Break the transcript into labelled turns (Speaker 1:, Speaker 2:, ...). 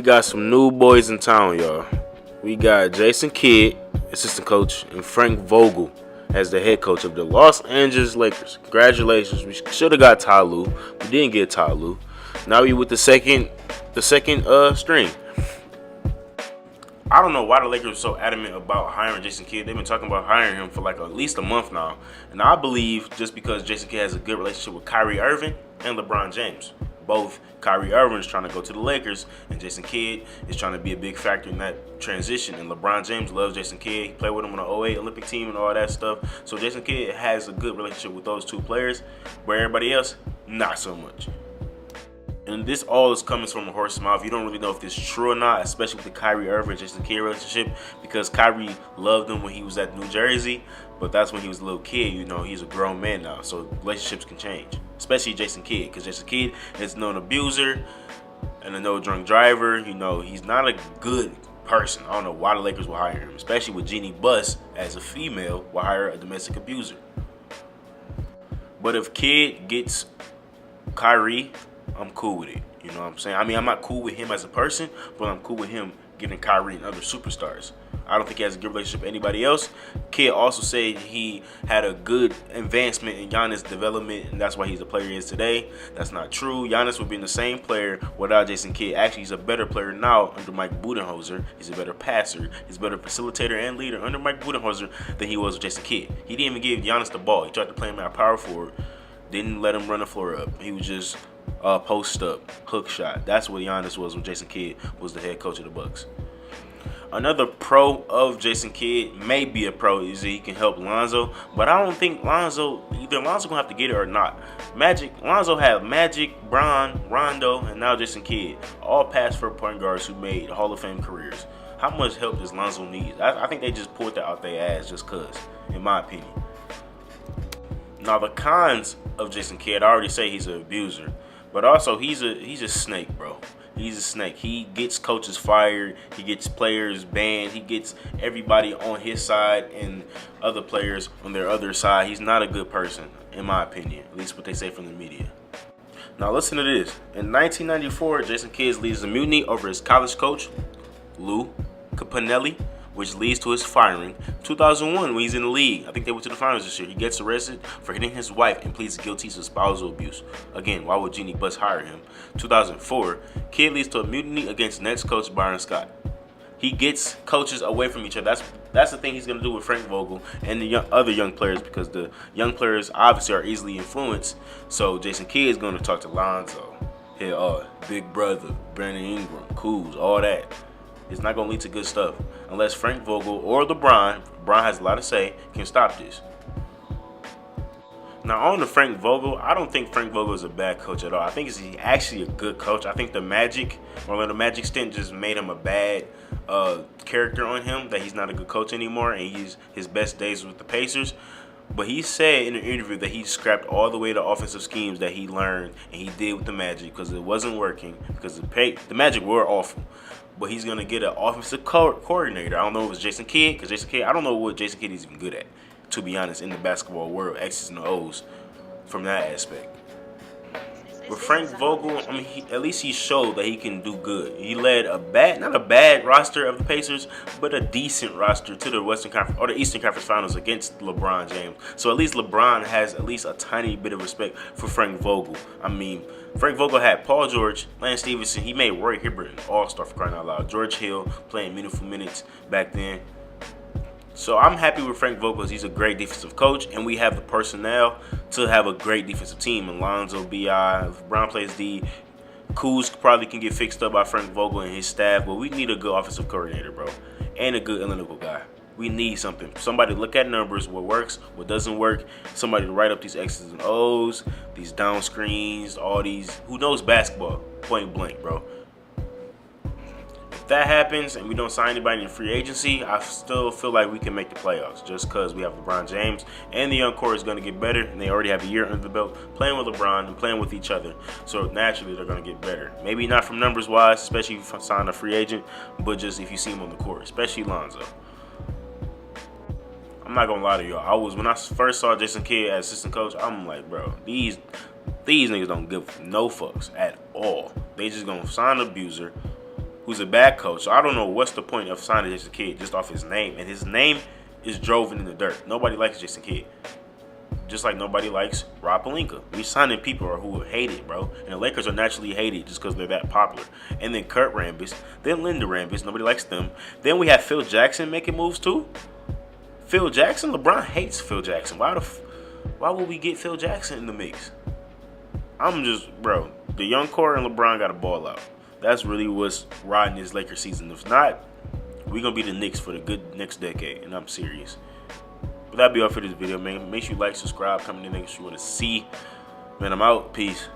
Speaker 1: got some new boys in town, y'all. We got Jason Kidd, assistant coach, and Frank Vogel as the head coach of the Los Angeles Lakers. Congratulations. We should have got Ty Lue. We didn't get Ty Lue. Now we with the second string. I don't know why the Lakers are so adamant about hiring Jason Kidd. They've been talking about hiring him for like at least a month now. And I believe just because Jason Kidd has a good relationship with Kyrie Irving and LeBron James. Both Kyrie Irving is trying to go to the Lakers, and Jason Kidd is trying to be a big factor in that transition. And LeBron James loves Jason Kidd. He played with him on the 08 Olympic team and all that stuff. So Jason Kidd has a good relationship with those two players, where everybody else, not so much. And this all is coming from a horse's mouth. You don't really know if this is true or not, especially with the Kyrie Irving Jason Kidd relationship, because Kyrie loved him when he was at New Jersey, but that's when he was a little kid. You know, he's a grown man now, so relationships can change, especially Jason Kidd, because Jason Kidd is a known abuser and a no drunk driver. You know, he's not a good person. I don't know why the Lakers will hire him, especially with Jeannie Buss as a female will hire a domestic abuser. But if Kidd gets Kyrie, I'm cool with it. You know what I'm saying? I mean, I'm not cool with him as a person, but I'm cool with him getting Kyrie and other superstars. I don't think he has a good relationship with anybody else. Kidd also said he had a good advancement in Giannis' development, and that's why he's the player he is today. That's not true. Giannis would be the same player without Jason Kidd. Actually, he's a better player now under Mike Budenholzer. He's a better passer. He's a better facilitator and leader under Mike Budenholzer than he was with Jason Kidd. He didn't even give Giannis the ball. He tried to play him at power forward. Didn't let him run the floor up. He was just post up, hook shot. That's what Giannis was when Jason Kidd was the head coach of the Bucks. Another pro of Jason Kidd, may be a pro, is that he can help Lonzo, but I don't think either Lonzo gonna have to get it or not. Lonzo had Magic, Bron, Rondo, and now Jason Kidd, all past for point guards who made Hall of Fame careers. How much help does Lonzo need? I think they just pulled that out their ass just cause, in my opinion. Now the cons of Jason Kidd, I already say he's an abuser, but also he's a snake, bro. He's a snake. He gets coaches fired. He gets players banned. He gets everybody on his side and other players on their other side. He's not a good person, in my opinion. At least what they say from the media. Now listen to this. In 1994, Jason Kidd leads a mutiny over his college coach, Lou Capinelli, which leads to his firing. 2001, when he's in the league, I think they went to the finals this year, he gets arrested for hitting his wife and pleads guilty to spousal abuse. Again, why would Jeannie Buss hire him? 2004, Kidd leads to a mutiny against Nets coach Byron Scott. He gets coaches away from each other. That's the thing he's going to do with Frank Vogel and the other young players, because the young players obviously are easily influenced. So Jason Kidd is going to talk to Lonzo, Big Brother, Brandon Ingram, Kuz, all that. It's not going to lead to good stuff unless Frank Vogel or LeBron has a lot to say, can stop this. Now, on to Frank Vogel, I don't think Frank Vogel is a bad coach at all. I think he's actually a good coach. I think the Magic stint just made him a bad character on him, that he's not a good coach anymore, and his best days with the Pacers. But he said in an interview that he scrapped all the way the offensive schemes that he learned and he did with the Magic because it wasn't working, because the Magic were awful. But he's going to get an offensive coordinator. I don't know if it's Jason Kidd, because Jason Kidd, I don't know what Jason Kidd is even good at, to be honest, in the basketball world, X's and O's, from that aspect. With Frank Vogel, I mean, at least he showed that he can do good. He led not a bad roster of the Pacers, but a decent roster to the Western Conference or the Eastern Conference Finals against LeBron James. So at least LeBron has at least a tiny bit of respect for Frank Vogel. I mean, Frank Vogel had Paul George, Lance Stevenson. He made Roy Hibbert an all-star, for crying out loud. George Hill playing meaningful minutes back then. So I'm happy with Frank Vogel because he's a great defensive coach, and we have the personnel to have a great defensive team. Alonzo, B.I., if Brown plays D, Kuz probably can get fixed up by Frank Vogel and his staff, but we need a good offensive coordinator, bro, and a good analytical guy. We need something. Somebody to look at numbers, what works, what doesn't work. Somebody to write up these X's and O's, these down screens, all these. Who knows basketball? Point blank, bro. If that happens and we don't sign anybody in free agency, I still feel like we can make the playoffs just because we have LeBron James and the young core is going to get better, and they already have a year under the belt playing with LeBron and playing with each other. So naturally, they're going to get better. Maybe not from numbers wise, especially if you sign a free agent, but just if you see him on the court, especially Lonzo. I'm not gonna lie to y'all. When I first saw Jason Kidd as assistant coach, I'm like, bro, these niggas don't give no fucks at all. They just gonna sign an abuser, who's a bad coach. So I don't know what's the point of signing Jason Kidd just off his name. And his name is droven in the dirt. Nobody likes Jason Kidd. Just like nobody likes Rob Pelinka. We signing people who are hated, bro. And the Lakers are naturally hated just because they're that popular. And then Kurt Rambis, then Linda Rambis. Nobody likes them. Then we have Phil Jackson making moves too. Phil Jackson? LeBron hates Phil Jackson. Why would we get Phil Jackson in the mix? Bro, the young core and LeBron got to ball out. That's really what's riding this Lakers season. If not, we're going to be the Knicks for the good next decade. And I'm serious. But that'll be all for this video, man. Make sure you like, subscribe, comment in the next you want to see. Man, I'm out. Peace.